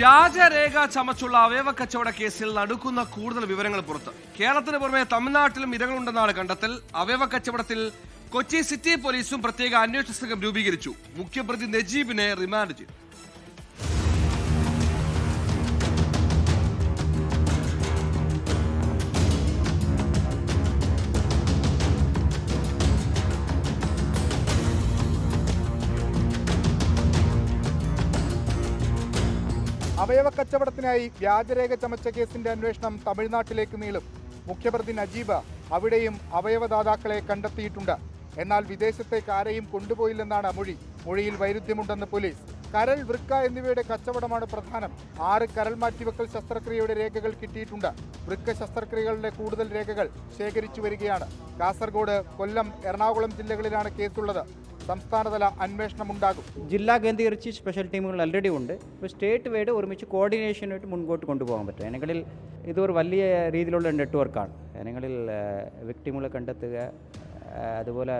വ്യാജരേഖ ചമച്ചുള്ള അവയവ കച്ചവട കേസിൽ നടക്കുന്ന കൂടുതൽ വിവരങ്ങൾ പുറത്ത്. കേരളത്തിന് പുറമെ തമിഴ്നാട്ടിലും ഇരകളുണ്ടെന്നാണ് കണ്ടെത്തൽ. അവയവ കച്ചവടത്തിൽ കൊച്ചി സിറ്റി പോലീസും പ്രത്യേക അന്വേഷണ സംഘം രൂപീകരിച്ചു. മുഖ്യപ്രതി നജീബിനെ റിമാൻഡ് ചെയ്തു. അവയവ കച്ചവടത്തിനായി വ്യാജരേഖ ചമച്ച കേസിന്റെ അന്വേഷണം തമിഴ്നാട്ടിലേക്ക് നീളും. മുഖ്യപ്രതി നജീബ് അവിടെയും അവയവദാതാക്കളെ കണ്ടെത്തിയിട്ടുണ്ട്. എന്നാൽ വിദേശത്തേക്ക് ആരെയും കൊണ്ടുപോയില്ലെന്നാണ് മൊഴിയിൽ വൈരുദ്ധ്യമുണ്ടെന്ന് പോലീസ്. കരൾ, വൃക്ക എന്നിവയുടെ കച്ചവടമാണ് പ്രധാനം. 6 കരൾ മാറ്റിവെക്കൽ ശസ്ത്രക്രിയയുടെ രേഖകൾ കിട്ടിയിട്ടുണ്ട്. വൃക്ക ശസ്ത്രക്രിയകളുടെ കൂടുതൽ രേഖകൾ ശേഖരിച്ചു വരികയാണ്. കാസർഗോഡ്, കൊല്ലം, എറണാകുളം ജില്ലകളിലാണ് കേസുള്ളത്. സംസ്ഥാനതല അന്വേഷണമുണ്ടാകും. ജില്ലാ കേന്ദ്രീകരിച്ച് സ്പെഷ്യൽ ടീമുകൾ ഓൾറെഡി ഉണ്ട്. ഇപ്പോൾ സ്റ്റേറ്റ് വൈഡ് ഒരുമിച്ച് കോർഡിനേഷനായിട്ട് മുൻപോട്ട് കൊണ്ടുപോകാൻ പറ്റും. അതിനെങ്കിൽ ഇതൊരു വലിയ രീതിയിലുള്ള നെറ്റ്വർക്കാണ്. അതിനെങ്കിൽ വിക്ടിമുകളെ കണ്ടെത്തുക, അതുപോലെ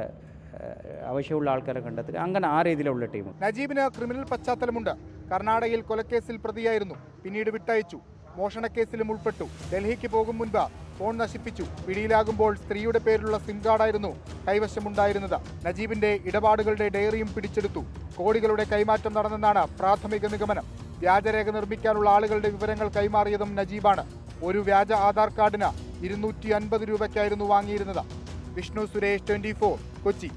ആവശ്യമുള്ള ആൾക്കാരെ കണ്ടെത്തുക, അങ്ങനെ ആ രീതിയിലുള്ള ടീം. നജീബിന് ക്രിമിനൽ പശ്ചാത്തലമുണ്ട്. കർണാടകയിൽ കൊലക്കേസിൽ പ്രതിയായിരുന്നു, പിന്നീട് വിട്ടയച്ചു. മോഷണക്കേസിലും ഉൾപ്പെട്ടു. ഡൽഹിക്ക് പോകും മുൻപ് ഫോൺ നശിപ്പിച്ചു. പിടിയിലാകുമ്പോൾ സ്ത്രീയുടെ പേരിലുള്ള സിം കാർഡായിരുന്നു കൈവശമുണ്ടായിരുന്നത്. നജീബിന്റെ ഇടപാടുകളുടെ ഡയറിയും പിടിച്ചെടുത്തു. കോടികളുടെ കൈമാറ്റം നടന്നെന്നാണ് പ്രാഥമിക നിഗമനം. വ്യാജരേഖ നിർമ്മിക്കാനുള്ള ആളുകളുടെ വിവരങ്ങൾ കൈമാറിയതും നജീബാണ്. ഒരു വ്യാജ ആധാർ കാർഡിന് 250 രൂപയ്ക്കായിരുന്നു വാങ്ങിയിരുന്നത്. വിഷ്ണു സുരേഷ്, 24, കൊച്ചി.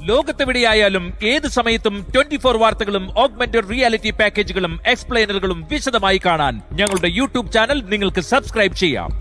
ലോകത്തെവിടെയായാലും ഏത് സമയത്തും 24 വാർത്തകളും ഓഗ്മെന്റഡ് റിയാലിറ്റി പാക്കേജുകളും എക്സ്പ്ലെയിനറുകളും വിശദമായി കാണാൻ ഞങ്ങളുടെ യൂട്യൂബ് ചാനൽ നിങ്ങൾക്ക് സബ്സ്ക്രൈബ് ചെയ്യാം.